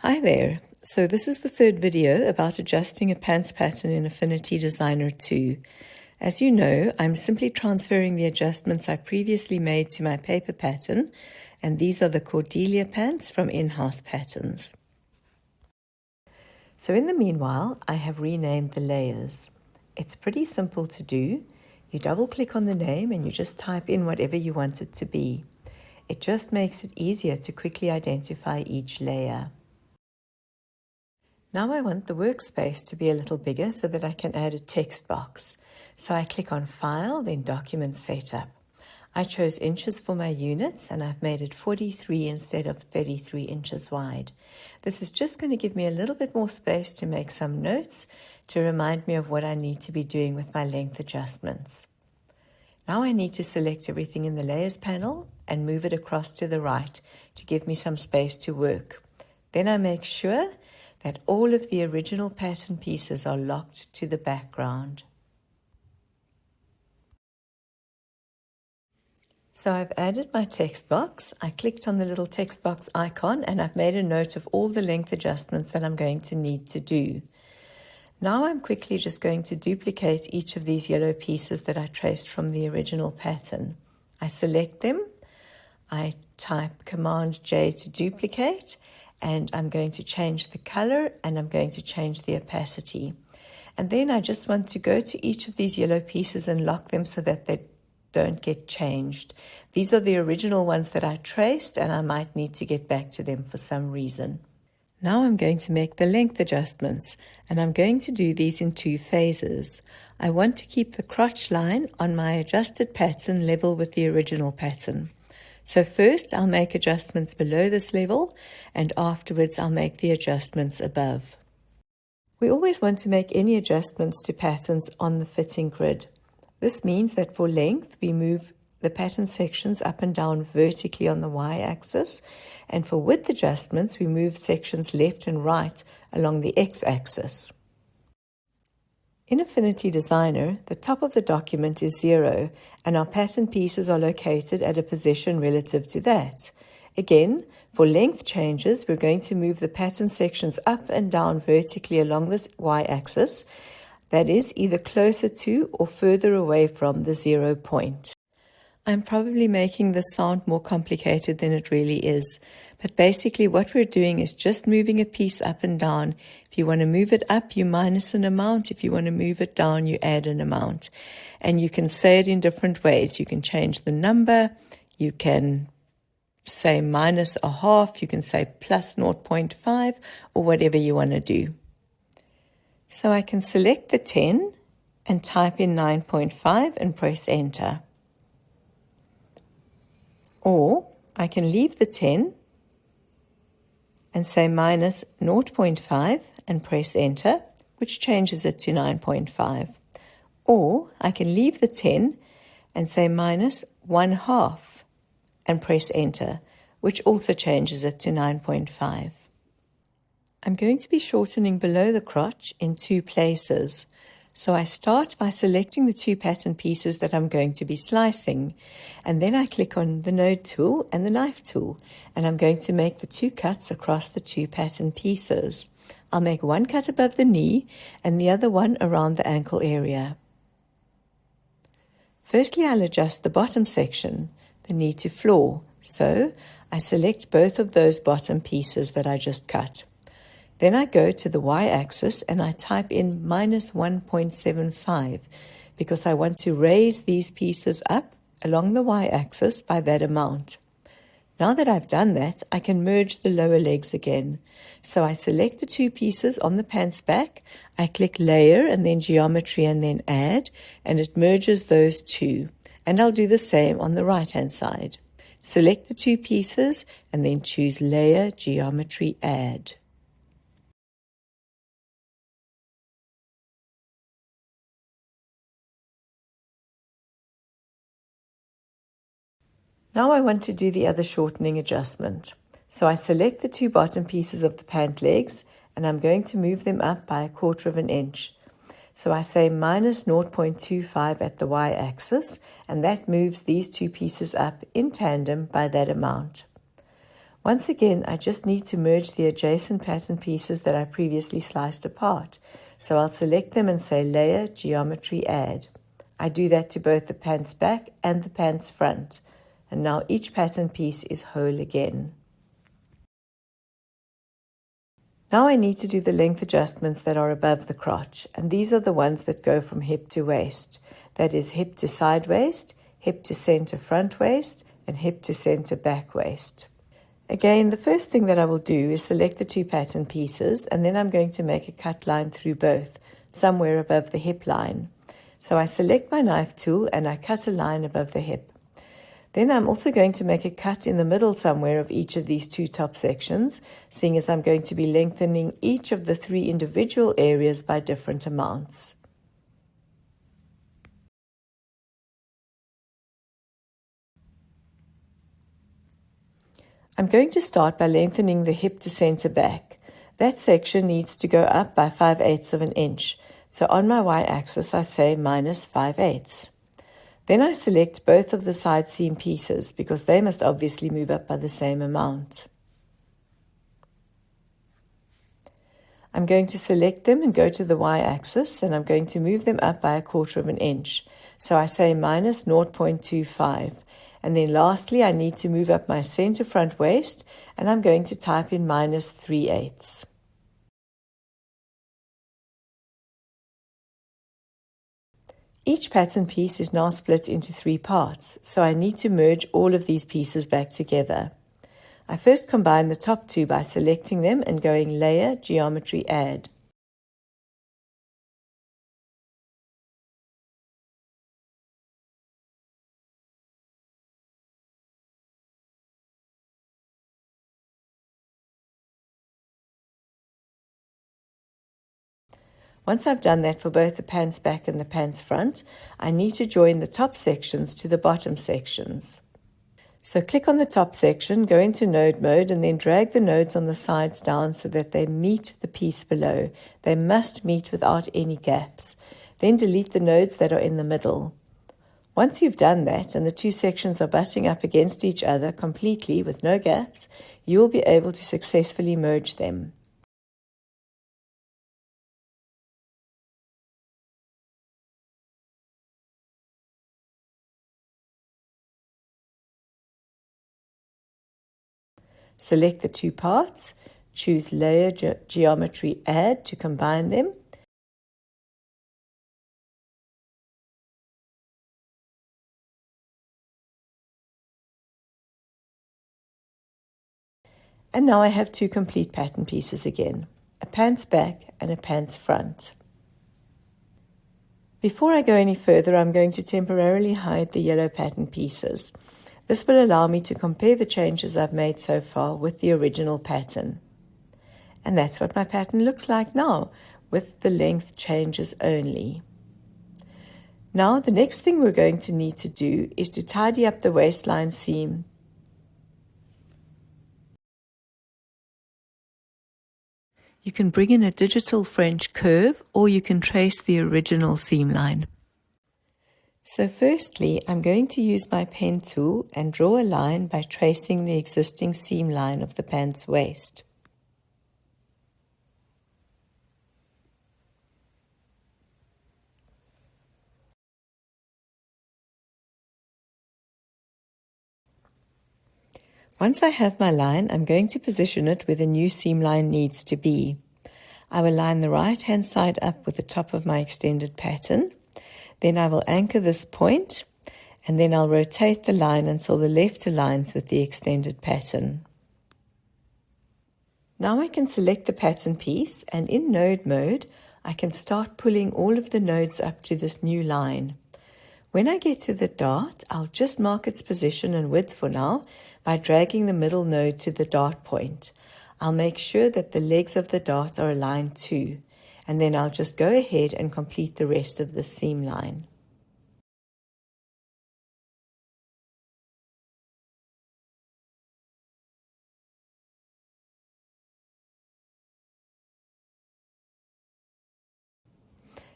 Hi there. So this is the third video about adjusting a pants pattern in Affinity Designer 2. As you know, I'm simply transferring the adjustments I previously made to my paper pattern, and these are the Cordelia pants from In-House Patterns. So in the meanwhile, I have renamed the layers. It's pretty simple to do. You double-click on the name and you just type in whatever you want it to be. It just makes it easier to quickly identify each layer. Now I want the workspace to be a little bigger so that I can add a text box. So I click on File, then Document Setup. I chose inches for my units and I've made it 43 instead of 33 inches wide. This is just going to give me a little bit more space to make some notes to remind me of what I need to be doing with my length adjustments. Now I need to select everything in the Layers panel and move it across to the right to give me some space to work. Then I make sure that all of the original pattern pieces are locked to the background. So I've added my text box. I clicked on the little text box icon and I've made a note of all the length adjustments that I'm going to need to do. Now I'm quickly just going to duplicate each of these yellow pieces that I traced from the original pattern. I select them, I type Command J to duplicate, and I'm going to change the color and I'm going to change the opacity. And then I just want to go to each of these yellow pieces and lock them so that they don't get changed. These are the original ones that I traced and I might need to get back to them for some reason. Now I'm going to make the length adjustments, and I'm going to do these in two phases. I want to keep the crotch line on my adjusted pattern level with the original pattern. So first I'll make adjustments below this level, and afterwards I'll make the adjustments above. We always want to make any adjustments to patterns on the fitting grid. This means that for length we move the pattern sections up and down vertically on the y-axis, and for width adjustments we move sections left and right along the x-axis. In Affinity Designer, the top of the document is 0, and our pattern pieces are located at a position relative to that. Again, for length changes, we're going to move the pattern sections up and down vertically along this y-axis, that is, either closer to or further away from the 0 point. I'm probably making this sound more complicated than it really is, but basically what we're doing is just moving a piece up and down. If you want to move it up, you minus an amount. If you want to move it down, you add an amount. And you can say it in different ways. You can change the number, you can say minus a half, you can say plus 0.5, or whatever you want to do. So I can select the 10 and type in 9.5 and press enter. Or I can leave the 10 and say minus 0.5 and press enter, which changes it to 9.5. Or I can leave the 10 and say minus 1/2 and press enter, which also changes it to 9.5. I'm going to be shortening below the crotch in two places. So I start by selecting the two pattern pieces that I'm going to be slicing, and then I click on the node tool and the knife tool, and I'm going to make the two cuts across the two pattern pieces. I'll make one cut above the knee and the other one around the ankle area. Firstly, I'll adjust the bottom section, the knee to floor, so I select both of those bottom pieces that I just cut. Then I go to the y-axis and I type in minus 1.75 because I want to raise these pieces up along the y-axis by that amount. Now that I've done that, I can merge the lower legs again. So I select the two pieces on the pants back, I click Layer and then Geometry and then Add, and it merges those two. And I'll do the same on the right-hand side. Select the two pieces and then choose Layer, Geometry, Add. Now I want to do the other shortening adjustment. So I select the two bottom pieces of the pant legs and I'm going to move them up by 1/4 inch. So I say minus 0.25 at the y-axis, and that moves these two pieces up in tandem by that amount. Once again, I just need to merge the adjacent pattern pieces that I previously sliced apart. So I'll select them and say Layer, Geometry, Add. I do that to both the pants back and the pants front. And now each pattern piece is whole again. Now I need to do the length adjustments that are above the crotch, and these are the ones that go from hip to waist. That is hip to side waist, hip to center front waist, and hip to center back waist. Again, the first thing that I will do is select the two pattern pieces, and then I'm going to make a cut line through both, somewhere above the hip line. So I select my knife tool and I cut a line above the hip. Then I'm also going to make a cut in the middle somewhere of each of these two top sections, seeing as I'm going to be lengthening each of the three individual areas by different amounts. I'm going to start by lengthening the hip to center back. That section needs to go up by 5/8 of an inch. So on my y-axis I say minus 5/8. Then I select both of the side seam pieces because they must obviously move up by the same amount. I'm going to select them and go to the y-axis, and I'm going to move them up by 1/4 of an inch. So I say minus 0.25. And then lastly, I need to move up my center front waist, and I'm going to type in minus 3/8. Each pattern piece is now split into 3 parts, so I need to merge all of these pieces back together. I first combine the top two by selecting them and going Layer, Geometry, Add. Once I've done that for both the pants back and the pants front, I need to join the top sections to the bottom sections. So click on the top section, go into node mode, and then drag the nodes on the sides down so that they meet the piece below. They must meet without any gaps. Then delete the nodes that are in the middle. Once you've done that and the two sections are butting up against each other completely with no gaps, you will be able to successfully merge them. Select the two parts, choose Layer, Geometry, Add to combine them. And now I have two complete pattern pieces again, a pants back and a pants front. Before I go any further, I'm going to temporarily hide the yellow pattern pieces. This will allow me to compare the changes I've made so far with the original pattern. And that's what my pattern looks like now, with the length changes only. Now, the next thing we're going to need to do is to tidy up the waistline seam. You can bring in a digital French curve, or you can trace the original seam line. So firstly, I'm going to use my pen tool and draw a line by tracing the existing seam line of the pants waist. Once I have my line, I'm going to position it where the new seam line needs to be. I will line the right-hand side up with the top of my extended pattern. Then I will anchor this point, and then I'll rotate the line until the left aligns with the extended pattern. Now I can select the pattern piece, and in node mode, I can start pulling all of the nodes up to this new line. When I get to the dart, I'll just mark its position and width for now by dragging the middle node to the dart point. I'll make sure that the legs of the dart are aligned too, and then I'll just go ahead and complete the rest of the seam line.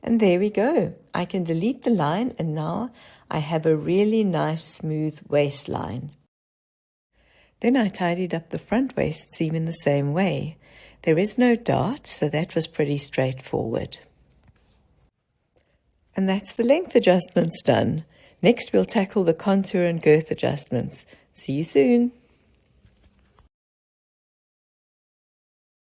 And there we go. I can delete the line, and now I have a really nice smooth waistline. Then I tidied up the front waist seam in the same way. There is no dart, so that was pretty straightforward. And that's the length adjustments done. Next we'll tackle the contour and girth adjustments. See you soon.